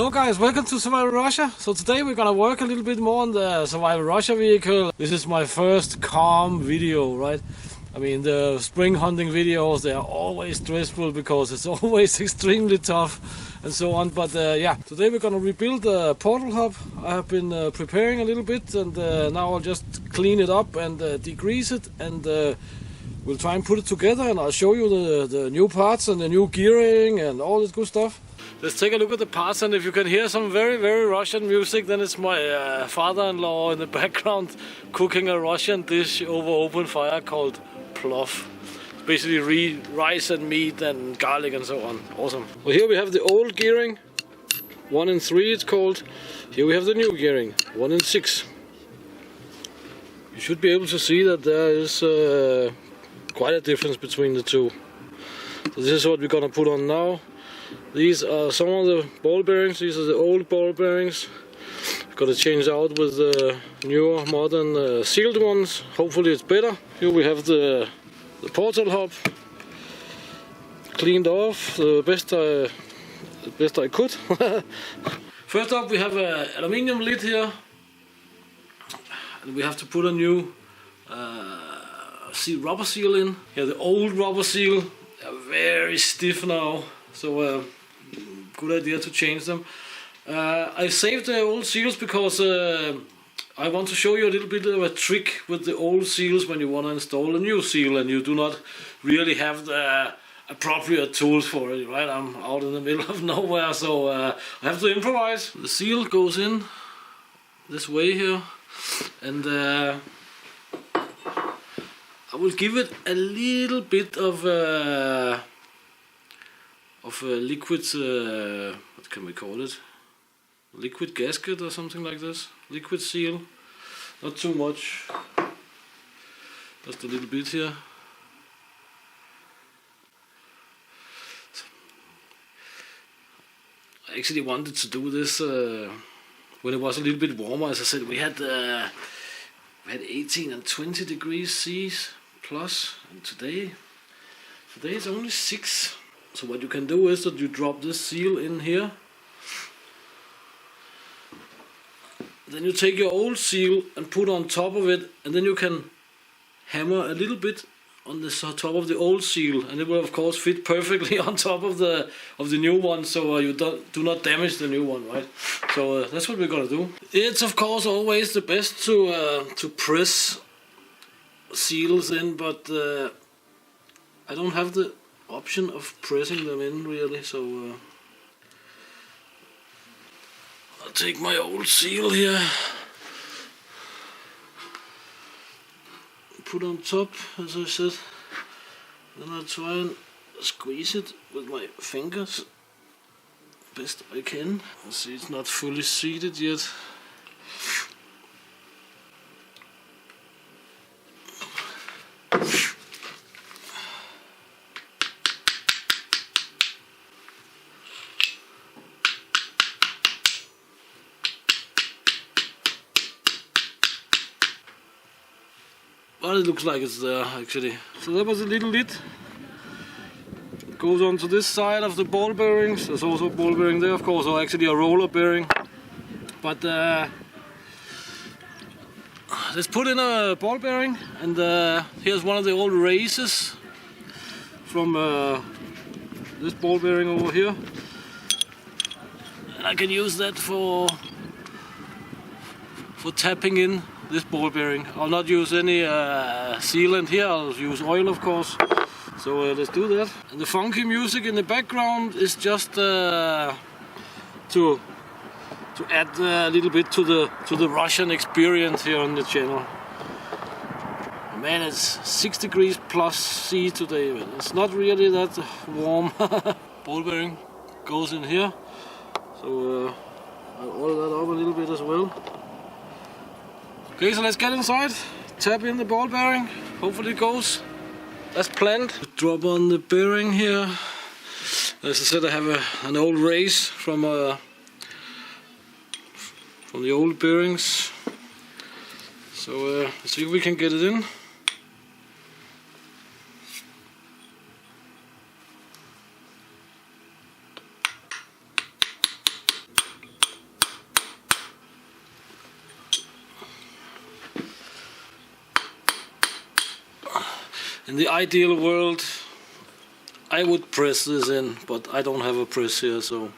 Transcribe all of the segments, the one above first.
Hello guys, welcome to Survival Russia. So today we're gonna work a little bit more on the Survival Russia vehicle. This is my first calm video, right? I mean, the spring hunting videos, they are always stressful because it's always extremely tough and so on. But yeah, today we're gonna rebuild the portal hub. I have been preparing a little bit, and now I'll just clean it up and degrease it, and we'll try and put it together, and I'll show you the new parts and the new gearing and all this good stuff. Let's take a look at the parts, and if you can hear some very, very Russian music, then it's my father-in-law in the background cooking a Russian dish over open fire called plov. It's basically rice and meat and garlic and so on. Awesome. Well, here we have the old gearing, 1 and 3 it's called. Here we have the new gearing, 1 and 6. You should be able to see that there is quite a difference between the two. So this is what we're gonna put on now. These are some of the ball bearings. These are the old ball bearings. Got to change out with the newer, modern sealed ones. Hopefully it's better. Here we have the portal hub cleaned off the best I could. First up, we have an aluminium lid here, and we have to put a new rubber seal in. Here, the old rubber seal are very stiff now. So good idea to change them. I saved the old seals because I want to show you a little bit of a trick with the old seals when you want to install a new seal and you do not really have the appropriate tools for it, right? I'm out in the middle of nowhere, so I have to improvise. The seal goes in this way here, and I will give it a little bit of liquid, what can we call it? Liquid gasket or something like this. Liquid seal. Not too much. Just a little bit here. I actually wanted to do this when it was a little bit warmer. As I said, we had 18 and 20 degrees C's plus, and today it's only 6. So what you can do is that you drop this seal in here. Then you take your old seal and put on top of it, and then you can hammer a little bit on the top of the old seal, and it will of course fit perfectly on top of the new one, so you do not damage the new one, right? So that's what we're gonna do. It's of course always the best to press seals in, but I don't have the option of pressing them in really, so I'll take my old seal here, put on top as I said, then I'll try and squeeze it with my fingers best I can. See, it's not fully seated yet. Well, it looks like it's there actually. So that was a little lid. It goes onto this side of the ball bearings. There's also a ball bearing there, of course, or actually a roller bearing. But let's put in a ball bearing, and here's one of the old races from this ball bearing over here. And I can use that for tapping in this ball bearing. I'll not use any sealant here, I'll use oil of course. So let's do that. And the funky music in the background is just to add a little bit to the Russian experience here on the channel. Man, it's 6 degrees plus C today, man. It's not really that warm. Ball bearing goes in here. So I'll oil that up a little bit as well. Okay, so let's get inside, tap in the ball bearing, hopefully it goes as planned. Drop on the bearing here. As I said, I have an old race from the old bearings. So let's see if we can get it in. In the ideal world, I would press this in, but I don't have a press here, so.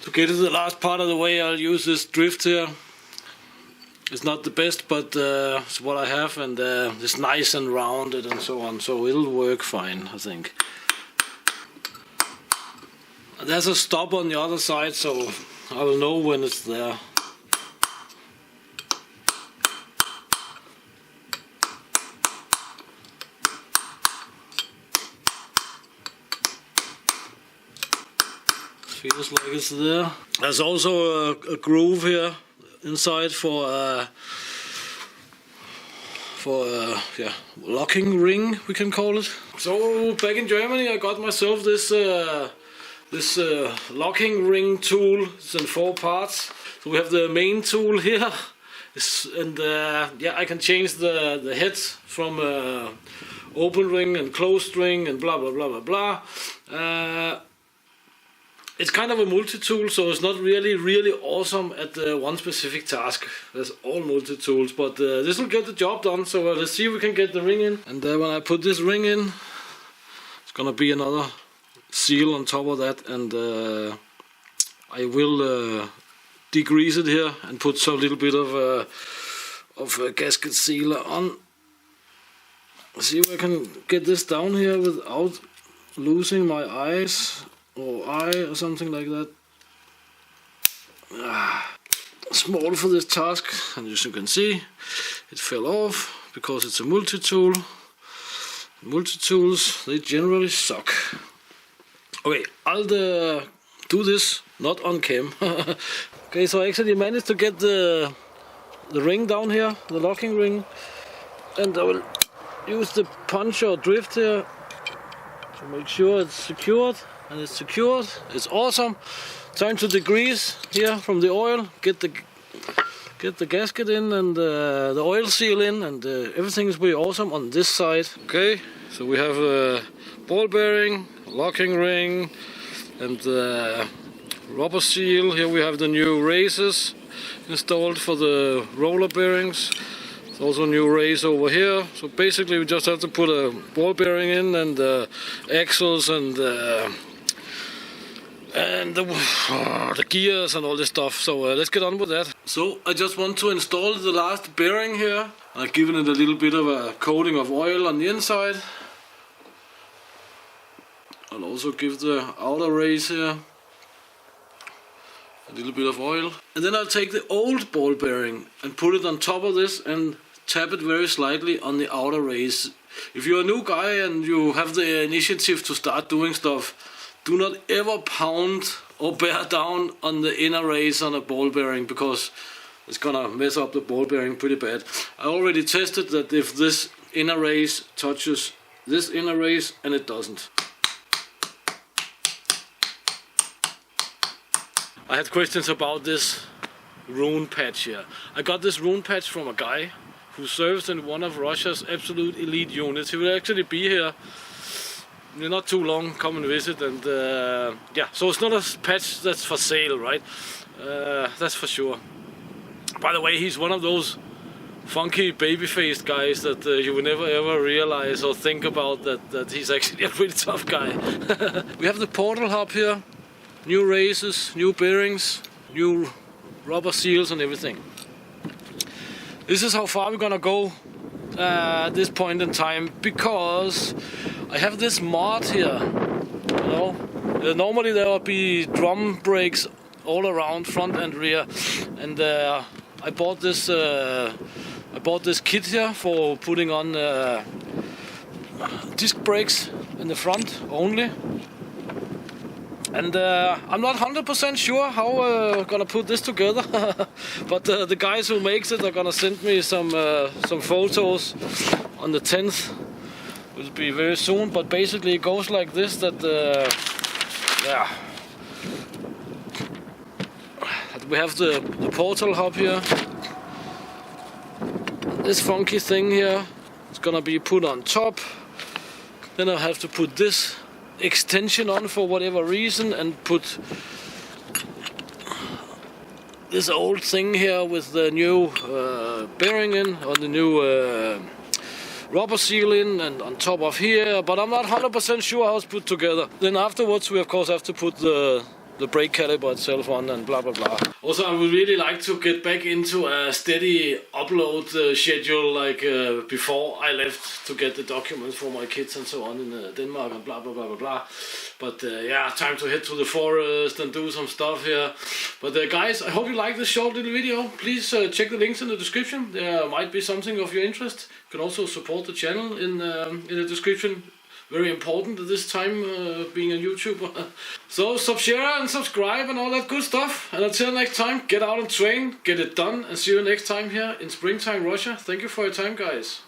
To get to the last part of the way, I'll use this drift here. It's not the best, but it's what I have, and it's nice and rounded and so on, so it'll work fine, I think. There's a stop on the other side, so I will know when it's there. Feels like it's there. There's also a groove here inside for yeah, locking ring, we can call it. So back in Germany, I got myself this locking ring tool. It's in 4 parts. So we have the main tool here, and yeah, I can change the heads from open ring and closed ring and blah blah blah blah blah. It's kind of a multi-tool, so it's not really awesome at one specific task. There's all multi-tools, but this will get the job done. So let's see if we can get the ring in. And when I put this ring in, it's gonna be another seal on top of that, and I will degrease it here and put some little bit of a gasket sealer on. See if I can get this down here without losing my eyes. Or eye or something like that. Small for this task, and as you can see, it fell off because it's a multi-tool. Multi-tools, they generally suck. Okay, I'll do this not on cam. Okay, so I actually managed to get the ring down here, the locking ring, and I will use the punch or drift here to make sure it's secured. And it's secured. It's awesome. Time to degrease here from the oil. Get the gasket in and the oil seal in, and everything is pretty awesome on this side. Okay, so we have a ball bearing, locking ring, and rubber seal. Here we have the new races installed for the roller bearings. There's also a new race over here. So basically, we just have to put a ball bearing in and axles and the gears and all this stuff. So let's get on with that. So I just want to install the last bearing here. I've given it a little bit of a coating of oil on the inside. I'll also give the outer race here a little bit of oil. And then I'll take the old ball bearing and put it on top of this and tap it very slightly on the outer race. If you're a new guy and you have the initiative to start doing stuff, do not ever pound or bear down on the inner race on a ball bearing, because it's gonna mess up the ball bearing pretty bad. I already tested that if this inner race touches this inner race, and it doesn't. I had questions about this rune patch here. I got this rune patch from a guy who serves in one of Russia's absolute elite units. He will actually be here not too long, come and visit, and yeah, so it's not a patch that's for sale, right? That's for sure. By the way, he's one of those funky baby-faced guys that you will never ever realize or think about that he's actually a pretty tough guy. We have the portal hub here, new races, new bearings, new rubber seals and everything. This is how far we're gonna go at this point in time, because I have this mod here, you know. Normally there will be drum brakes all around, front and rear, and I bought this kit here for putting on disc brakes in the front only. And I'm not 100% sure how we're gonna put this together, but the guys who makes it are gonna send me some photos on the 10th. Will be very soon, but basically it goes like this, that yeah, we have the portal hub here. This funky thing here is gonna be put on top. Then I have to put this extension on for whatever reason, and put this old thing here with the new bearing in, on the new rubber seal in and on top of here, but I'm not 100% sure how it's put together. Then afterwards we of course have to put the brake caliper itself on and blah blah blah. Also, I would really like to get back into a steady upload schedule like before I left, to get the documents for my kids and so on in Denmark and blah blah blah blah blah. But yeah, time to head to the forest and do some stuff here. But guys, I hope you like this short little video. Please check the links in the description. There might be something of your interest. You can also support the channel in the description. Very important at this time, being a YouTuber. So share and subscribe and all that good stuff. And until next time, get out and train, get it done, and see you next time here in springtime Russia. Thank you for your time, guys.